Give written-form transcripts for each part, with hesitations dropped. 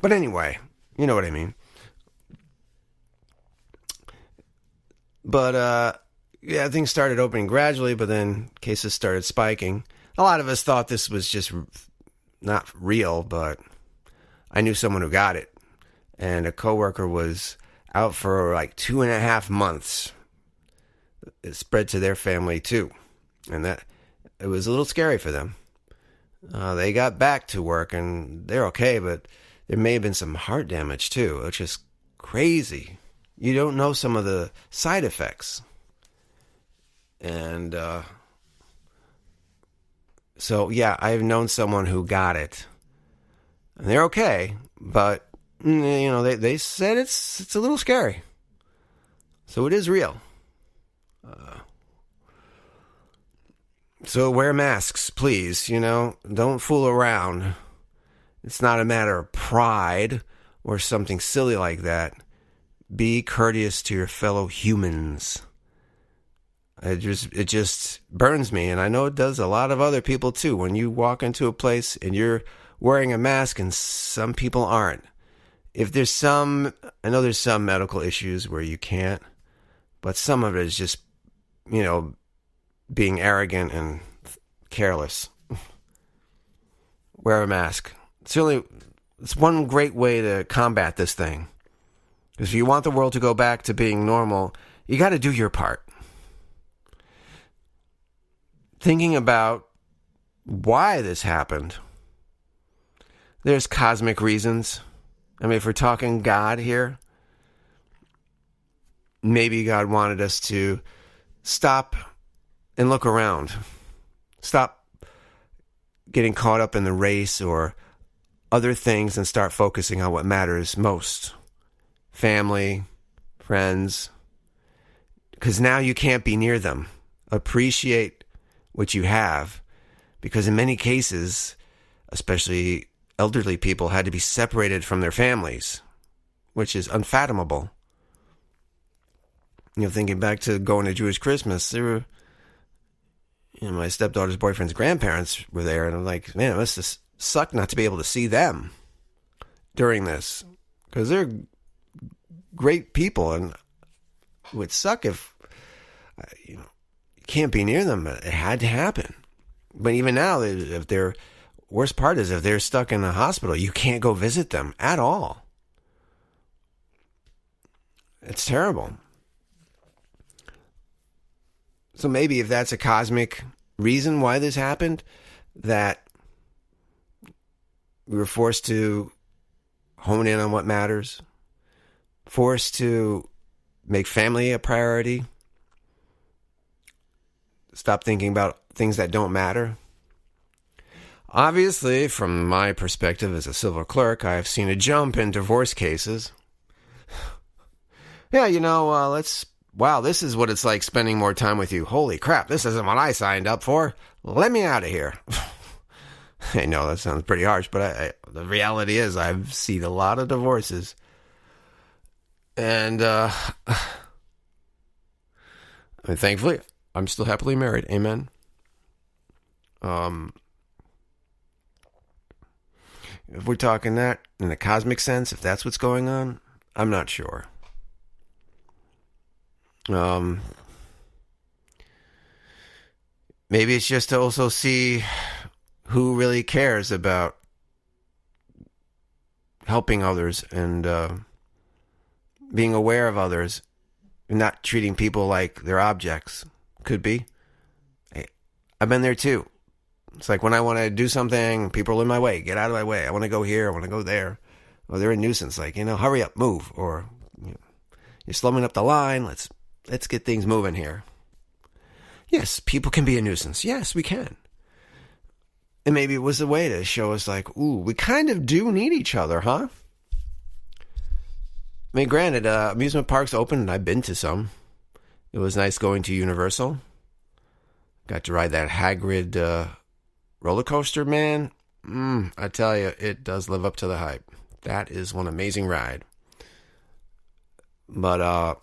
But anyway, you know what I mean. But, yeah, things started opening gradually, but then cases started spiking. A lot of us thought this was just not real, but I knew someone who got it. And a coworker was out for like 2.5 months. It spread to their family too. And that it was a little scary for them. They got back to work and they're okay, but there may have been some heart damage too. It's just crazy. You don't know some of the side effects. And so, yeah, I've known someone who got it. And they're okay, but they said it's a little scary. So it is real. So wear masks, please. Don't fool around. It's not a matter of pride or something silly like that. Be courteous to your fellow humans. It just burns me, and I know it does a lot of other people too. When you walk into a place and you're wearing a mask and some people aren't. I know there's some medical issues where you can't, but some of it is just, being arrogant and careless. Wear a mask. It's one great way to combat this thing. Because if you want the world to go back to being normal, you got to do your part. Thinking about why this happened. There's cosmic reasons. I mean, if we're talking God here, maybe God wanted us to stop and look around. Stop getting caught up in the race or other things and start focusing on what matters most. Family, friends. Because now you can't be near them. Appreciate what you have. Because in many cases, especially elderly people, had to be separated from their families, which is unfathomable. Thinking back to going to Jewish Christmas, there were, my stepdaughter's boyfriend's grandparents were there, and I'm like, man, it must have sucked not to be able to see them during this, because they're great people, and it would suck if, you can't be near them, but it had to happen. But even now, worst part is if they're stuck in a hospital, you can't go visit them at all. It's terrible. So maybe if that's a cosmic reason why this happened, that we were forced to hone in on what matters, forced to make family a priority, stop thinking about things that don't matter. Obviously, from my perspective as a civil clerk, I have seen a jump in divorce cases. Yeah, wow, this is what it's like spending more time with you. Holy crap, this isn't what I signed up for. Let me out of here. I know that sounds pretty harsh, but the reality is I've seen a lot of divorces. And, thankfully, I'm still happily married. Amen. If we're talking that in the cosmic sense, if that's what's going on, I'm not sure. Maybe it's just to also see who really cares about helping others and being aware of others and not treating people like they're objects. Could be. I've been there too. It's like when I want to do something, people are in my way. Get out of my way. I want to go here. I want to go there. Or they're a nuisance. Like, hurry up, move. Or you're slowing up the line. Let's get things moving here. Yes, people can be a nuisance. Yes, we can. And maybe it was a way to show us like, ooh, we kind of do need each other, huh? I mean, granted, amusement parks open, and I've been to some. It was nice going to Universal. Got to ride that Hagrid roller coaster, man. I tell you, it does live up to the hype. That is one amazing ride. But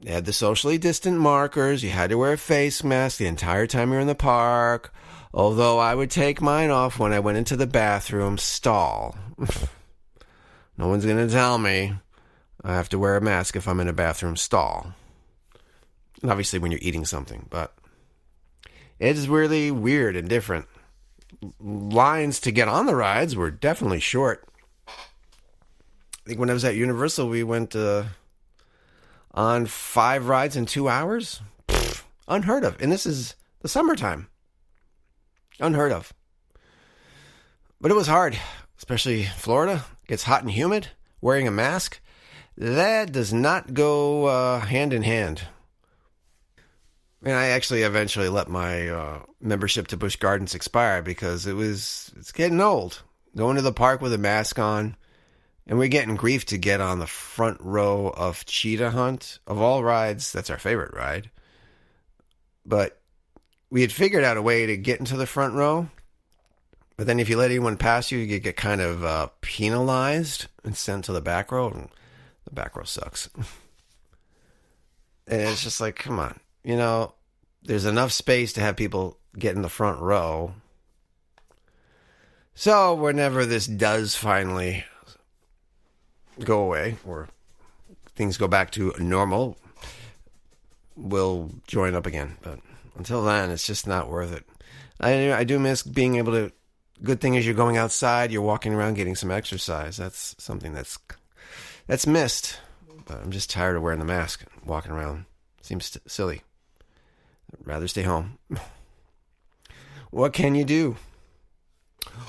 they had the socially distant markers. You had to wear a face mask the entire time you were in the park. Although I would take mine off when I went into the bathroom stall. No one's going to tell me I have to wear a mask if I'm in a bathroom stall. And obviously when you're eating something, but it is really weird and different. Lines to get on the rides were definitely short. I think when I was at Universal, we went on 5 rides in 2 hours. Unheard of. And this is the summertime. Unheard of. But it was hard, especially Florida. It gets hot and humid. Wearing a mask, that does not go hand in hand. And I actually eventually let my membership to Busch Gardens expire because it's getting old. Going to the park with a mask on, and we're getting grief to get on the front row of Cheetah Hunt. Of all rides, that's our favorite ride. But we had figured out a way to get into the front row. But then if you let anyone pass you, you get kind of penalized and sent to the back row. And the back row sucks. And it's just like, come on. You know, there's enough space to have people get in the front row. So whenever this does finally go away, or things go back to normal, we'll join up again. But until then, it's just not worth it. I do miss being able to... Good thing is you're going outside, you're walking around getting some exercise. That's something that's missed. But I'm just tired of wearing the mask, walking around. Seems silly. I'd rather stay home. What can you do?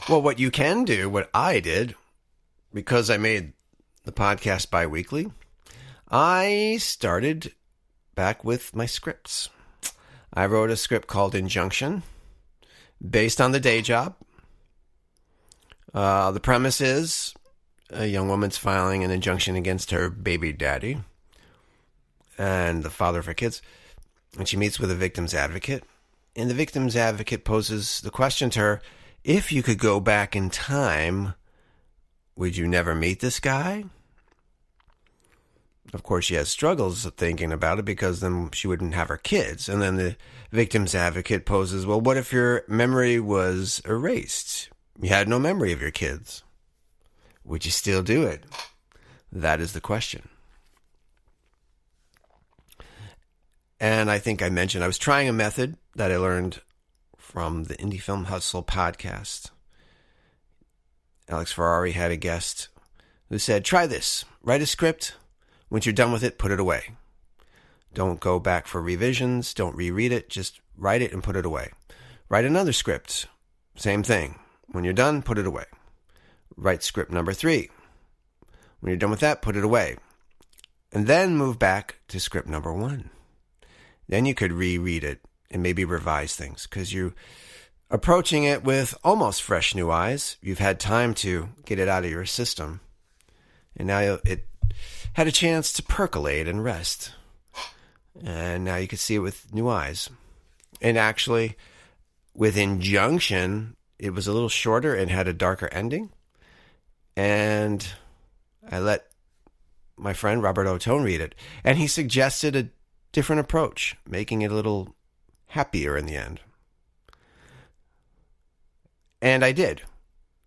Well, what you can do, what I did, because I made the podcast bi-weekly, I started back with my scripts. I wrote a script called Injunction, based on the day job. The premise is a young woman's filing an injunction against her baby daddy and the father of her kids. And she meets with a victim's advocate. And the victim's advocate poses the question to her, if you could go back in time, would you never meet this guy? Of course, she has struggles thinking about it because then she wouldn't have her kids. And then the victim's advocate poses, well, what if your memory was erased? You had no memory of your kids. Would you still do it? That is the question. And I think I mentioned I was trying a method that I learned from the Indie Film Hustle podcast. Alex Ferrari had a guest who said, try this. Write a script. Once you're done with it, put it away. Don't go back for revisions. Don't reread it. Just write it and put it away. Write another script. Same thing. When you're done, put it away. Write script number 3. When you're done with that, put it away. And then move back to script number 1. Then you could reread it and maybe revise things because you're approaching it with almost fresh new eyes. You've had time to get it out of your system. And now it had a chance to percolate and rest. And now you can see it with new eyes. And actually, with Injunction, it was a little shorter and had a darker ending. And I let my friend Robert Otone read it. And he suggested a different approach, making it a little happier in the end. And I did.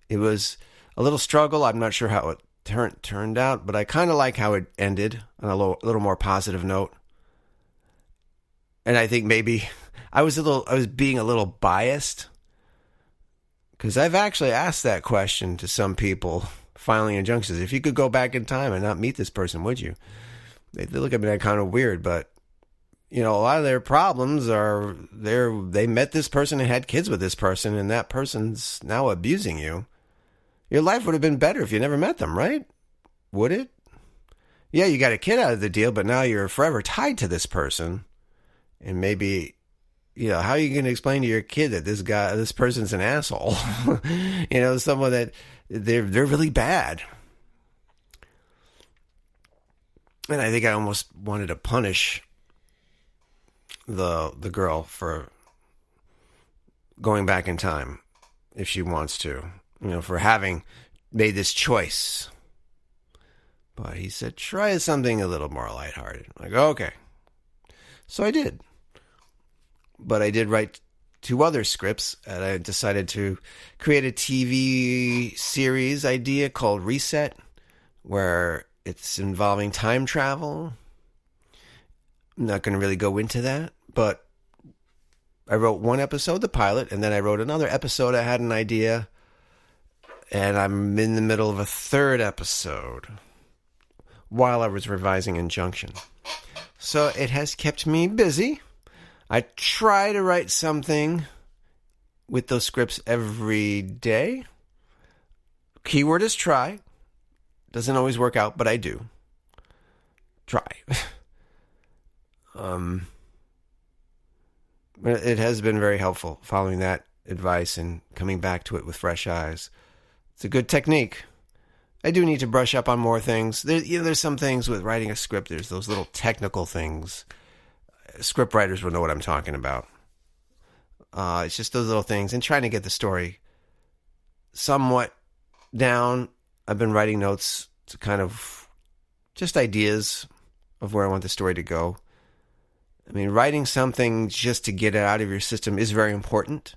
It was a little struggle. I'm not sure how it turned out, but I kind of like how it ended on a little more positive note. And I think maybe I was being a little biased because I've actually asked that question to some people filing injunctions. If you could go back in time and not meet this person, would you? They look at me like kind of weird, but you know, a lot of their problems are they met this person and had kids with this person, and that person's now abusing you. Your life would have been better if you never met them, right? Would it? Yeah, you got a kid out of the deal, but now you're forever tied to this person. And maybe, you know, how are you going to explain to your kid that this person's an asshole? You know, someone that they're really bad. And I think I almost wanted to punish the girl for going back in time if she wants to, you know, for having made this choice. But he said, try something a little more lighthearted. I'm like, okay. So I did. But I did write 2 other scripts, and I decided to create a TV series idea called Reset, where it's involving time travel. I'm not going to really go into that, but I wrote one episode, the pilot, and then I wrote another episode. I had an idea, and I'm in the middle of a third episode while I was revising Injunction. So it has kept me busy. I try to write something with those scripts every day. Keyword is try. Doesn't always work out, but I do. Try. It has been very helpful following that advice and coming back to it with fresh eyes. It's a good technique. I do need to brush up on more things. There's some things with writing a script. There's those little technical things. Script writers will know what I'm talking about. It's just those little things. And trying to get the story somewhat down. I've been writing notes to kind of just ideas of where I want the story to go. I mean, writing something just to get it out of your system is very important.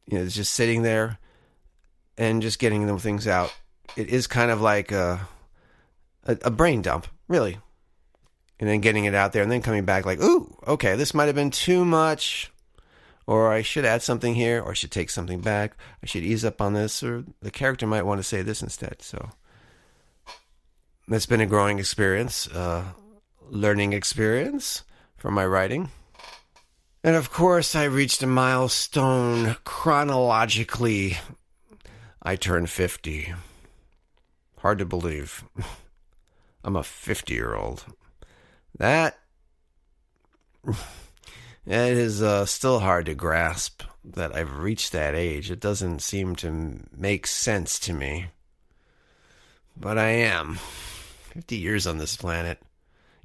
It's just sitting there and just getting those things out. It is kind of like a brain dump, really. And then getting it out there and then coming back like, ooh, okay, this might have been too much. Or I should add something here, or I should take something back. I should ease up on this, or the character might want to say this instead. So that's been a growing experience, learning experience from my writing. And of course, I reached a milestone chronologically. I turned 50. Hard to believe. I'm a 50-year-old. That it is still hard to grasp that I've reached that age. It doesn't seem to make sense to me. But I am. 50 years on this planet.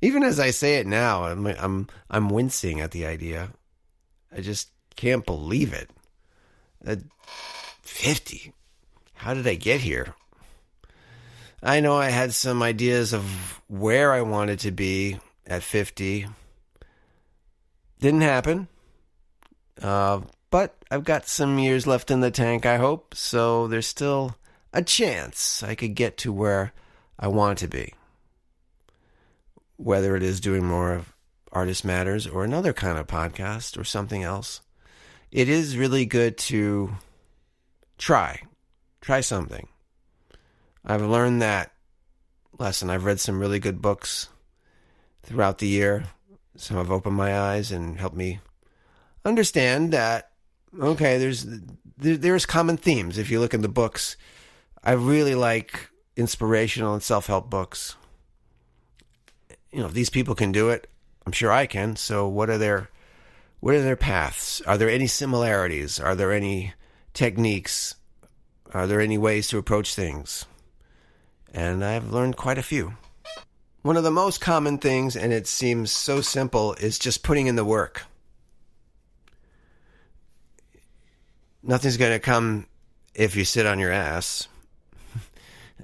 Even as I say it now, I'm wincing at the idea. I just can't believe it. 50. How did I get here? I know I had some ideas of where I wanted to be at 50. Didn't happen. But I've got some years left in the tank, I hope. So there's still a chance I could get to where I want to be. Whether it is doing more of Artist Matters or another kind of podcast or something else. It is really good to try something. I've learned that lesson. I've read some really good books throughout the year. Some have opened my eyes and helped me understand that, okay, there's common themes. If you look in the books, I really like inspirational and self-help books. If these people can do it, I'm sure I can. So what are their paths? Are there any similarities? Are there any techniques? Are there any ways to approach things? And I've learned quite a few. One of the most common things, and it seems so simple, is just putting in the work. Nothing's going to come if you sit on your ass.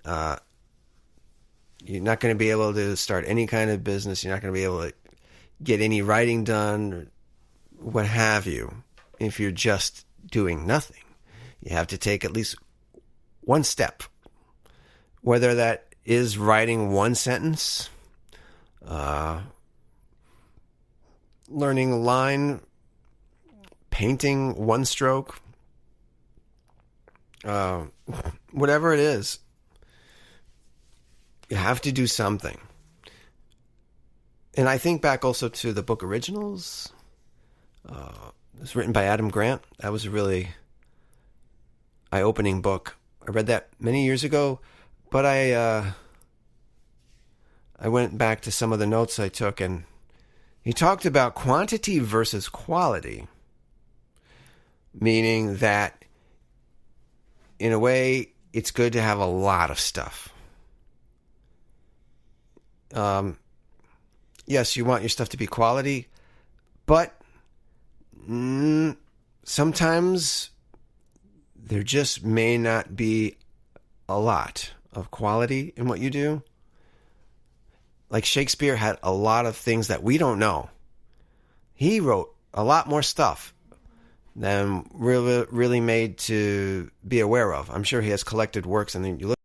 You're not going to be able to start any kind of business. You're not going to be able to get any writing done, or what have you, if you're just doing nothing. You have to take at least one step. Whether that is writing one sentence, learning a line, painting one stroke, whatever it is, you have to do something. And I think back also to the book Originals. It was written by Adam Grant. That was a really eye-opening book. I read that many years ago, but I went back to some of the notes I took, and he talked about quantity versus quality, meaning that in a way it's good to have a lot of stuff. Yes, you want your stuff to be quality, but sometimes there just may not be a lot of quality in what you do. Like Shakespeare had a lot of things that we don't know. He wrote a lot more stuff than really made to be aware of. I'm sure he has collected works, and then you look